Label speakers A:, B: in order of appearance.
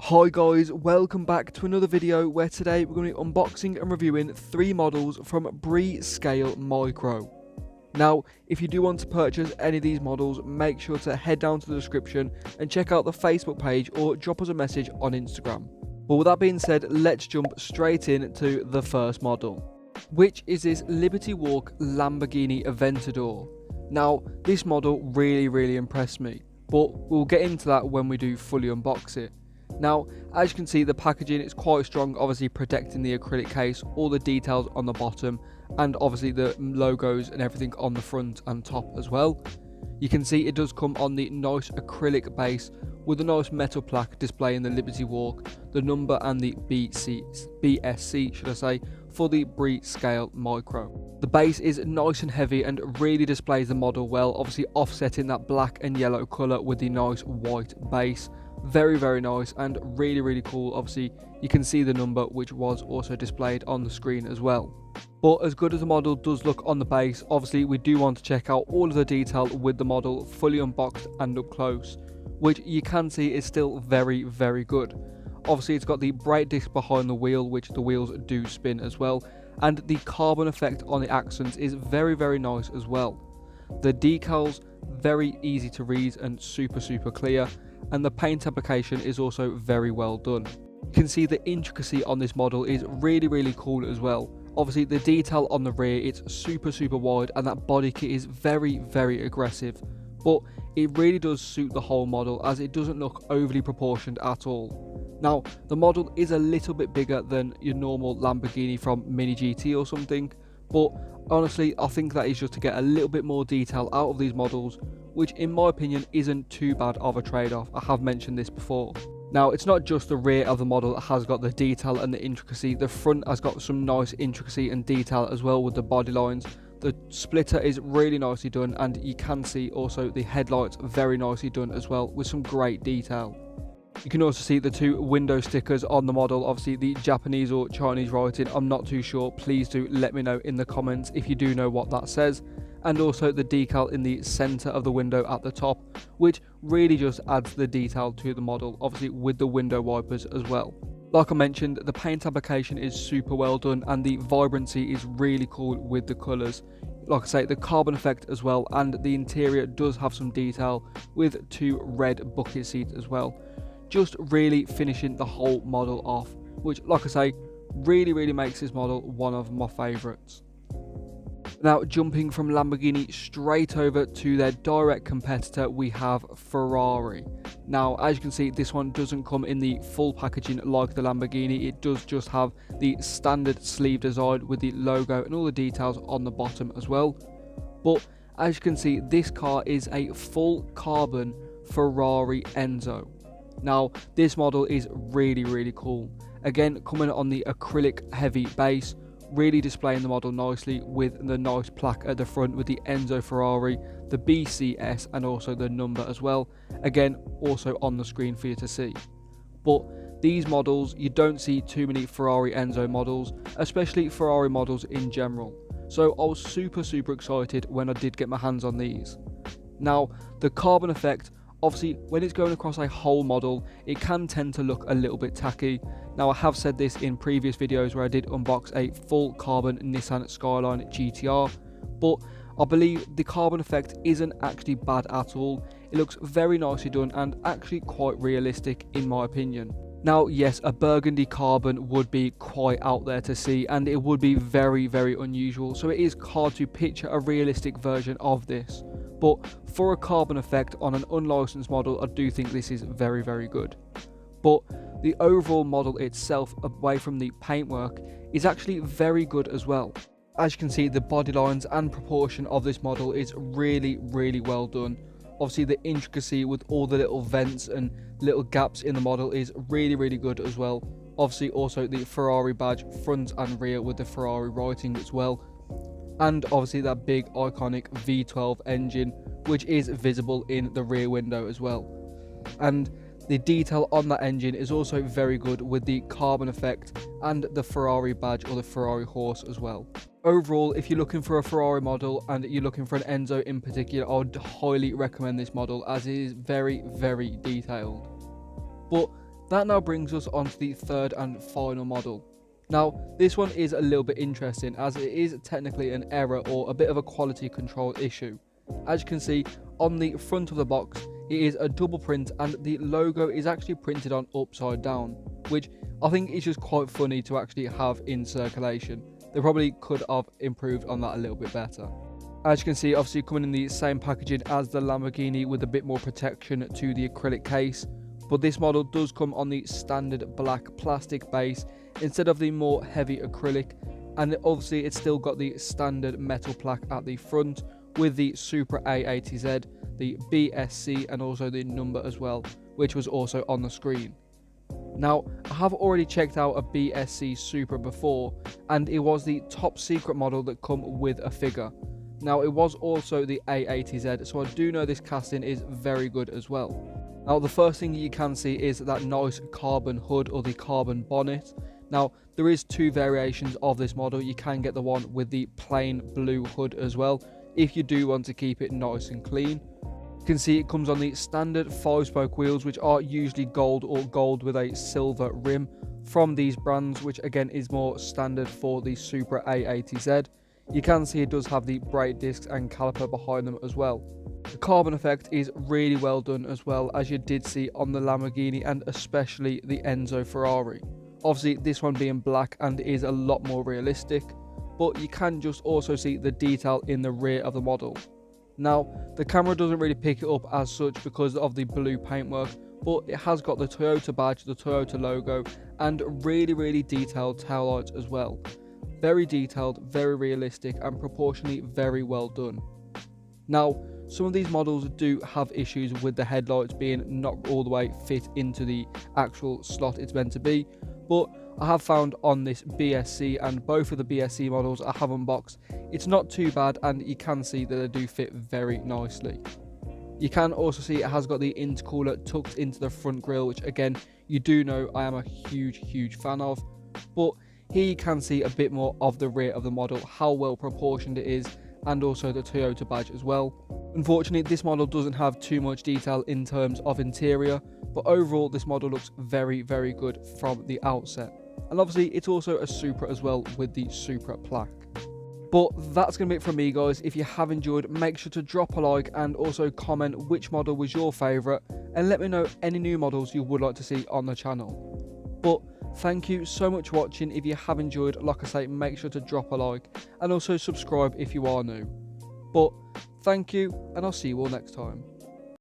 A: Hi guys, welcome back to another video where today we're going to be unboxing and reviewing 3 models from BSC Micro. Now, if you do want to purchase any of these models, make sure to head down to the description and check out the Facebook page or drop us a message on Instagram. But with that being said, let's jump straight into the first model, which is this Liberty Walk Lamborghini Aventador. Now, this model really impressed me, but we'll get into that when we do fully unbox it. Now, as you can see, the packaging is quite strong, obviously protecting the acrylic case, all the details on the bottom, and obviously the logos and everything on the front and top as well. You can see it does come on the nice acrylic base with a nice metal plaque displaying the Liberty Walk, the number and the BSC should I say, for the BSC Micro. The base is nice and heavy and really displays the model well, obviously offsetting that black and yellow colour with the nice white base. Very nice and really cool. Obviously you can see the number, which was also displayed on the screen as well. But as good as the model does look on the base, obviously we do want to check out all of the detail with the model fully unboxed and up close, which you can see is still very good. Obviously it's got the brake disc behind the wheel, which the wheels do spin as well, and the carbon effect on the accents is very nice as well. The decals very easy to read and super clear, and the paint application is also very well done. You can see the intricacy on this model is really cool as well. Obviously the detail on the rear, it's super wide, and that body kit is very aggressive, but it really does suit the whole model as it doesn't look overly proportioned at all. Now, the model is a little bit bigger than your normal Lamborghini from Mini GT or something, but honestly I think that is just to get a little bit more detail out of these models, which in my opinion isn't too bad of a trade-off. I have mentioned this before. Now, it's not just the rear of the model that has got the detail and the intricacy, the front has got some nice intricacy and detail as well with the body lines. The splitter is really nicely done, and you can see also the headlights very nicely done as well with some great detail. You can also see the 2 window stickers on the model, obviously the Japanese or Chinese writing, I'm not too sure. Please do let me know in the comments if you do know what that says. And also the decal in the center of the window at the top, which really just adds the detail to the model, obviously with the window wipers as well. Like I mentioned, the paint application is super well done and the vibrancy is really cool with the colors. Like I say, the carbon effect as well, and the interior does have some detail with 2 red bucket seats as well, just really finishing the whole model off, which like I say really makes this model one of my favorites. Now, jumping from Lamborghini straight over to their direct competitor, we have Ferrari. Now, as you can see, this one doesn't come in the full packaging like the Lamborghini. It does just have the standard sleeve design with the logo and all the details on the bottom as well. But as you can see, this car is a full carbon Ferrari Enzo. Now, this model is really cool. Again, coming on the acrylic heavy base, really displaying the model nicely with the nice plaque at the front with the Enzo Ferrari, the BCS, and also the number as well. Again, also on the screen for you to see. But these models, you don't see too many Ferrari Enzo models, especially Ferrari models in general. So I was super excited when I did get my hands on these. Now, the carbon effect, obviously when it's going across a whole model, it can tend to look a little bit tacky. Now, I have said this in previous videos where I did unbox a full carbon Nissan Skyline GTR, but I believe the carbon effect isn't actually bad at all. It looks very nicely done and actually quite realistic in my opinion. Now, yes, a burgundy carbon would be quite out there to see, and it would be very unusual, so it is hard to picture a realistic version of this. But for a carbon effect on an unlicensed model, I do think this is very good. But the overall model itself, away from the paintwork, is actually very good as well. As you can see, the body lines and proportion of this model is really well done. Obviously the intricacy with all the little vents and little gaps in the model is really good as well. Obviously also the Ferrari badge front and rear with the Ferrari writing as well. And obviously that big iconic V12 engine, which is visible in the rear window as well. And the detail on that engine is also very good with the carbon effect and the Ferrari badge or the Ferrari horse as well. Overall, if you're looking for a Ferrari model and you're looking for an Enzo in particular, I would highly recommend this model as it is very detailed. But That now brings us on to the third and final model. Now, this one is a little bit interesting as it is technically an error or a bit of a quality control issue. As you can see on the front of the box, it is a double print and the logo is actually printed on upside down, which I think is just quite funny to actually have in circulation. They probably could have improved on that a little bit better. As you can see, obviously coming in the same packaging as the Lamborghini with a bit more protection to the acrylic case, but this model does come on the standard black plastic base instead of the more heavy acrylic, and obviously it's still got the standard metal plaque at the front with the Supra A80Z, the BSC and also the number as well, which was also on the screen. Now, I have already checked out a BSC Supra before, and it was the top secret model that come with a figure. Now, it was also the A80Z, so I do know this casting is very good as well. Now, the first thing you can see is that nice carbon hood or the carbon bonnet. Now, there is two variations of this model. You can get the one with the plain blue hood as well, if you do want to keep it nice and clean. You can see it comes on the standard 5-spoke wheels, which are usually gold or gold with a silver rim from these brands, which again is more standard for the Supra A80Z. You can see it does have the brake discs and caliper behind them as well. The carbon effect is really well done as well, as you did see on the Lamborghini and especially the Enzo Ferrari. Obviously this one being black and is a lot more realistic, but you can just also see the detail in the rear of the model. Now, the camera doesn't really pick it up as such because of the blue paintwork, but it has got the Toyota badge, the Toyota logo, and really detailed taillights as well. Very detailed, very realistic, and proportionally very well done. Now, some of these models do have issues with the headlights being not all the way fit into the actual slot it's meant to be, but I have found on this BSC and both of the BSC models I have unboxed, it's not too bad and you can see that they do fit very nicely. You can also see it has got the intercooler tucked into the front grille, which again, you do know I am a huge fan of, but here you can see a bit more of the rear of the model, how well proportioned it is, and also the Toyota badge as well. Unfortunately, this model doesn't have too much detail in terms of interior, but overall this model looks very good from the outset. And obviously it's also a Supra as well with the Supra plaque. But that's going to be it from me, guys. If you have enjoyed, make sure to drop a like and also comment which model was your favourite, and let me know any new models you would like to see on the channel. But thank you so much for watching. If you have enjoyed, like I say, make sure to drop a like and also subscribe if you are new. But thank you, and I'll see you all next time.